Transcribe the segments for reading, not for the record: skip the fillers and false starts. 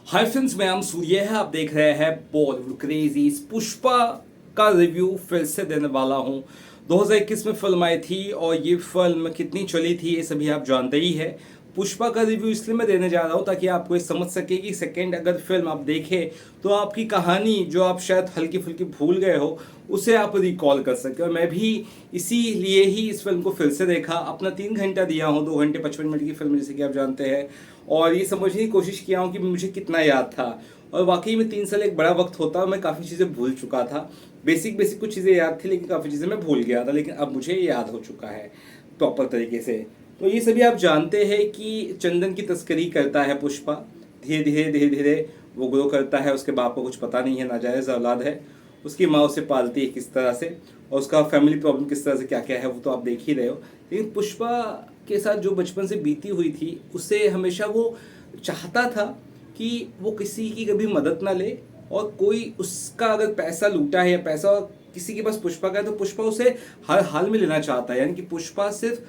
Hi friends, मैं सूर्य है। आप देख रहे हैं बॉलीवुड क्रेजी। पुष्पा का रिव्यू फिर से देने वाला हूं। 2021 में फिल्म आई थी और ये फिल्म कितनी चली थी ये सभी आप जानते ही है। पुष्पा का रिव्यू इसलिए मैं देने जा रहा हूं ताकि आपको ये समझ सके कि सेकेंड अगर फिल्म आप देखें तो आपकी कहानी जो आप शायद हल्की फुल्की भूल गए हो उसे आप रिकॉल कर सके। और मैं भी इसीलिए ही इस फिल्म को फिर से देखा। अपना 3 घंटा दिया हूँ, 2 घंटे 55 मिनट की फिल्म जैसे कि आप जानते हैं। और ये समझने की कोशिश किया हूँ कि मुझे कितना याद था। और वाकई में 3 साल एक बड़ा वक्त होता है। मैं काफ़ी चीज़ें भूल चुका था। बेसिक बेसिक कुछ चीज़ें याद थी लेकिन काफ़ी चीज़ें मैं भूल गया था, लेकिन अब मुझे याद हो चुका है प्रॉपर तरीके से। तो ये सभी आप जानते हैं कि चंदन की तस्करी करता है पुष्पा। धीरे धीरे धीरे धीरे वो ग्रो करता है। उसके बाप को कुछ पता नहीं है, नाजायज़ औलाद है। उसकी माँ उसे पालती है किस तरह से, और उसका फैमिली प्रॉब्लम किस तरह से क्या क्या है वो तो आप देख ही रहे हो। लेकिन पुष्पा के साथ जो बचपन से बीती हुई थी उससे हमेशा वो चाहता था कि वो किसी की कभी मदद ना ले, और कोई उसका अगर पैसा लूटा है या पैसा किसी के पास पुष्पा का है तो पुष्पा उसे हर हाल में लेना चाहता है। यानी कि पुष्पा सिर्फ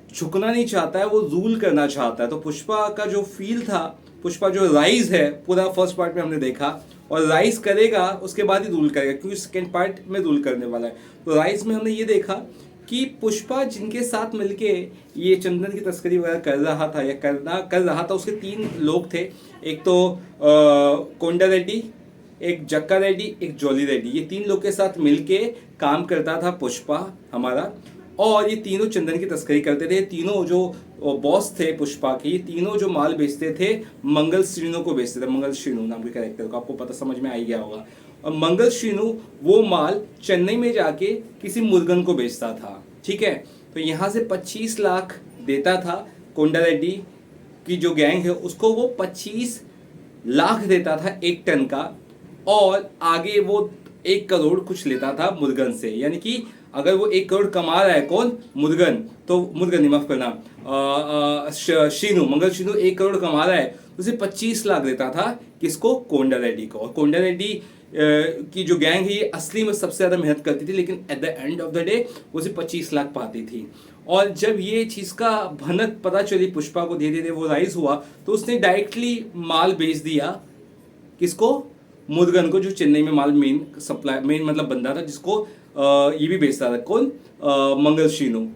झुकना नहीं चाहता है, वो रूल करना चाहता है। तो पुष्पा का जो फील था, पुष्पा जो राइज है पूरा फर्स्ट पार्ट में हमने देखा, और राइज करेगा उसके बाद ही रूल करेगा क्योंकि सेकेंड पार्ट में रूल करने वाला है। तो राइज में हमने ये देखा कि पुष्पा जिनके साथ मिलके ये चंदन की तस्करी वगैरह कर रहा था या कर रहा था, उसके 3 लोग थे। एक तो कोंडा रेड्डी, एक जक्का रेड्डी, एक जॉली रेड्डी। ये 3 लोग के साथ मिलके काम करता था पुष्पा हमारा। और ये तीनों चंदन की तस्करी करते थे। तीनों जो बॉस थे पुष्पा के, ये तीनों जो माल बेचते थे मंगल श्रीनु को बेचते थे। मंगल श्रीनु नाम के कैरेक्टर को आपको पता समझ में आ ही गया होगा। और मंगल श्रीनु वो माल चेन्नई में जाके किसी मुर्गन को बेचता था। ठीक है, तो यहाँ से 25 लाख देता था। कोंडा रेड्डी की जो गैंग है उसको वो 25 लाख देता था 1 टन का, और आगे वो 1 करोड़ कुछ लेता था मुर्गन से। यानी कि अगर वो 1 करोड़ कमा रहा है कौन, मुर्गन, तो मुर्गन नहीं, माफ करना, शीनू, मंगल शीनू 1 करोड़ कमा रहा है तो उसे 25 लाख देता था। किसको? कोंडा रेड्डी को। और कोंडा रेड्डी की जो गैंग है ये असली में सबसे ज़्यादा मेहनत करती थी, लेकिन at the end of the day उसे 25 लाख पाती थी। और जब ये चीज़ का भनक पता चली पुष्पा को, धीरे धीरे वो राइज हुआ, तो उसने डायरेक्टली माल बेच दिया। किसको? मुर्गन को, जो चेन्नई में माल मेन मतलब बंदा था, जिसको ये भी बेचता था। कौन? मंगल शीनू।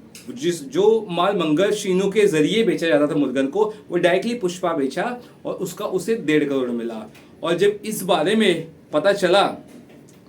जो माल मंगल शीनू के जरिए बेचा जाता था मुर्गन को, वो डायरेक्टली पुष्पा बेचा और उसका उसे 1.5 करोड़ मिला। और जब इस बारे में पता चला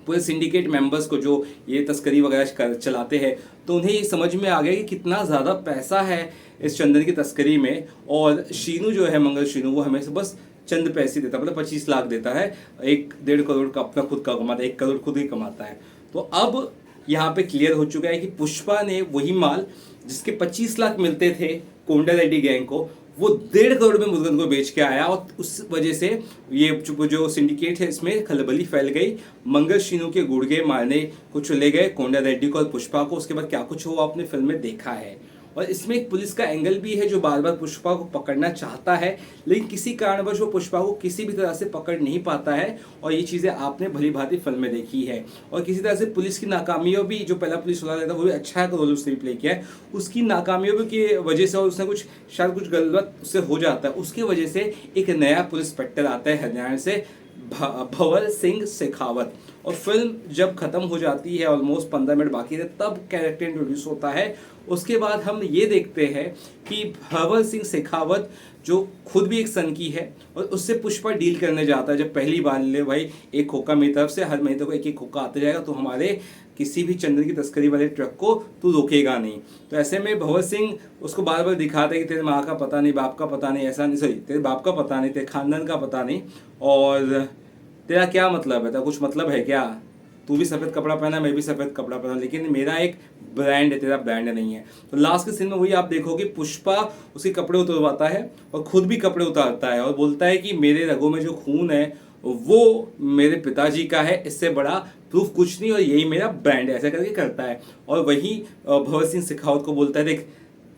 पूरे सिंडिकेट मेंबर्स को जो ये तस्करी वगैरह चलाते हैं, तो उन्हें ये समझ में आ गया कि कितना ज़्यादा पैसा है इस चंदन की तस्करी में। और शीनू जो है, मंगल शीनू, वो हमें से बस चंद पैसे देता, मतलब 25 लाख देता है। 1.5 करोड़ का अपना खुद का कमाता है, 1 करोड़ खुद ही कमाता है। तो अब यहाँ पे क्लियर हो चुका है कि पुष्पा ने वही माल जिसके 25 लाख मिलते थे कोंडा रेड्डी गैंग को, वो 1.5 करोड़ में मुर्गन को बेच के आया। और उस वजह से ये जो सिंडिकेट है इसमें खलबली फैल गई। मंगल शीनू के गुर्गे मारने को चले गए कोंडा रेड्डी को और पुष्पा को। उसके बाद क्या कुछ हुआ आपने फिल्म में देखा है। और इसमें एक पुलिस का एंगल भी है जो बार बार पुष्पा को पकड़ना चाहता है, लेकिन किसी कारणवश वो पुष्पा को किसी भी तरह से पकड़ नहीं पाता है। और ये चीज़ें आपने भली भांति फिल्म में देखी है। और किसी तरह से पुलिस की नाकामियों भी, जो पहला पुलिस वाला था वो भी अच्छा रोल उसने प्ले किया है, उसकी नाकामियों की वजह से, और उसने शायद कुछ गलत उससे हो जाता है, उसकी वजह से एक नया पुलिस इंस्पेक्टर आता है हरियाणा से, भंवर सिंह शेखावत। और फिल्म जब खत्म हो जाती है, ऑलमोस्ट 15 मिनट बाकी है, तब कैरेक्टर इंट्रोड्यूस होता है। उसके बाद हम ये देखते हैं कि भंवर सिंह शेखावत जो खुद भी एक सनकी है, और उससे पुष्पा डील करने जाता है। जब पहली बार ले भाई, एक खोखा मेरी तरफ से, हर महीने को एक खोखा आता जाएगा, तो हमारे किसी भी चंदन की तस्करी वाले ट्रक को तू रोकेगा नहीं। तो ऐसे में भंवर सिंह उसको बार बार दिखाता है कि तेरे माँ का पता नहीं, बाप का पता नहीं, ऐसा नहीं, सॉरी, तेरे बाप का पता नहीं, तेरे खानदान का पता नहीं, और तेरा क्या मतलब है, तेरा कुछ मतलब है क्या? तू भी सफ़ेद कपड़ा पहना, मैं भी सफ़ेद कपड़ा पहना, लेकिन मेरा एक ब्रांड है, तेरा ब्रांड नहीं है। तो लास्ट के सीन में वही आप देखोगे, पुष्पा उसके कपड़े उतरवाता है और खुद भी कपड़े उतारता है और बोलता है कि मेरे रगों में जो खून है वो मेरे पिताजी का है, इससे बड़ा प्रूफ कुछ नहीं, और यही मेरा ब्रांड है, ऐसा करके करता है। और वही भंवर सिंह शेखावत को बोलता है, देख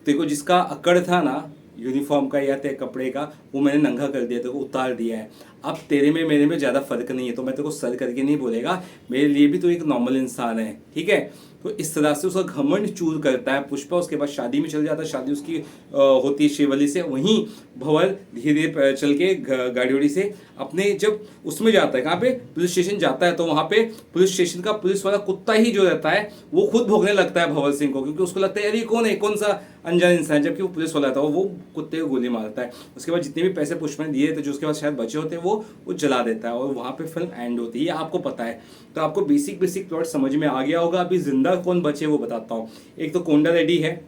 तेरे को जिसका अकड़ था ना यूनिफॉर्म का या तेरे कपड़े का, वो मैंने नंगा कर दिया, तेरे को उतार दिया है। अब तेरे में मेरे में ज़्यादा फर्क नहीं है, तो मैं तेरे को सर करके नहीं बोलेगा, मेरे लिए भी तो एक नॉर्मल इंसान है, ठीक है। तो इस तरह से उसका घमंड चूर करता है पुष्पा। उसके बाद शादी में चल जाता है, शादी उसकी होती है शिवली से। वहीं भंवर धीरे धीरे चल के गाड़ी वाड़ी से अपने जब उसमें जाता है, कहाँ पे, पुलिस स्टेशन जाता है, तो वहाँ पे पुलिस स्टेशन का पुलिस वाला कुत्ता ही जो रहता है वो खुद भोगने लगता है भंवर सिंह को, क्योंकि उसको लगता है यार ये कौन है, कौन सा अनजान इंसान है, जबकि वो पुलिस वाला था। वो कुत्ते को गोली मारता है। उसके बाद जितने भी पैसे पुष्पा ने दिए थे, जो उसके बाद शायद बचे होते हैं, वो जला देता है और वहाँ पे फिल्म एंड होती है। ये आपको पता है, तो आपको बेसिक प्लॉट समझ में आ गया होगा। अभी जिंदा कौन बचे वो बताता हूँ। एक तो कोंडा रेड्डी है,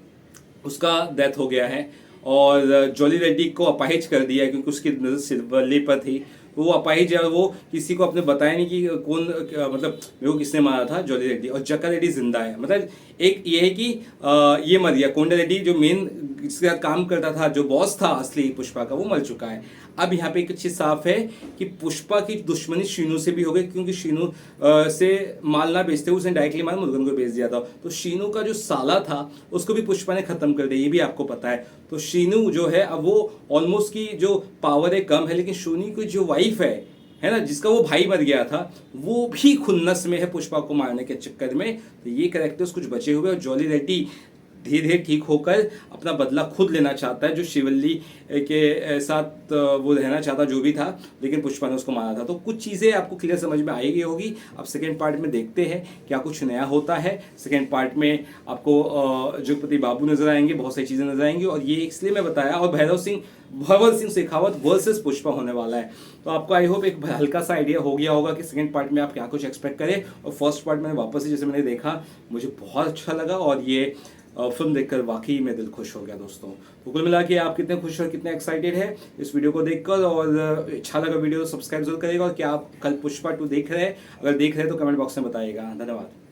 उसका डेथ हो गया है, और जॉली रेड्डी को अपाहिज कर दिया है क्योंकि उसकी नजर सिल्वरली पर थी। वो अपाहिज है, वो किसी को अपने बताया नहीं कि कौन, मतलब वो किसने मारा था जॉली रेड्डी। और जक्का रेड्डी जिंदा है, मतलब एक ये है कि ये मर गया। कोंडा रेड्डी जो मेन जिसके साथ काम करता था, जो बॉस था असली पुष्पा का, वो मर चुका है। अब यहाँ पे एक चीज साफ है कि पुष्पा की दुश्मनी शीनू से भी हो गई, क्योंकि शीनू से माल ना बेचते हुए उसने डायरेक्टली माल मुरुगन को बेच दिया था। तो शीनू का जो साला था उसको भी पुष्पा ने खत्म कर दिया, ये भी आपको पता है। तो शीनू जो है अब वो ऑलमोस्ट की जो पावर है कम है, लेकिन शीनू की जो वाइफ है ना, जिसका वो भाई मर गया था, वो भी खुन्नस में है पुष्पा को मारने के चक्कर में। तो ये कैरेक्टर्स कुछ बचे हुए, और जॉली रेड्डी धीरे धीरे ठीक होकर अपना बदला खुद लेना चाहता है, जो शिवल्ली के साथ वो रहना चाहता जो भी था, लेकिन पुष्पा ने उसको मारा था। तो कुछ चीज़ें आपको क्लियर समझ में आएगी होगी। अब सेकेंड पार्ट में देखते हैं क्या कुछ नया होता है। सेकेंड पार्ट में आपको जगपति बाबू नजर आएंगे, बहुत सारी चीज़ें नजर आएंगी, और ये इसलिए मैं बताया। और भंवर सिंह शेखावत वर्सेस पुष्पा होने वाला है। तो आपको आई होप एक हल्का सा आइडिया हो गया होगा कि सेकंड पार्ट में आप क्या कुछ एक्सपेक्ट करें। और फर्स्ट पार्ट मैंने वापस से जैसे मैंने देखा, मुझे बहुत अच्छा लगा, और ये फिल्म देखकर वाकई में दिल खुश हो गया दोस्तों। तो कुल मिला के आप कितने खुश और कितने एक्साइटेड है इस वीडियो को देखकर, और अच्छा लगा वीडियो तो सब्सक्राइब जरूर करेगा। और क्या आप कल पुष्पा 2 देख रहे हैं? अगर देख रहे हैं तो कमेंट बॉक्स में बताइएगा। धन्यवाद।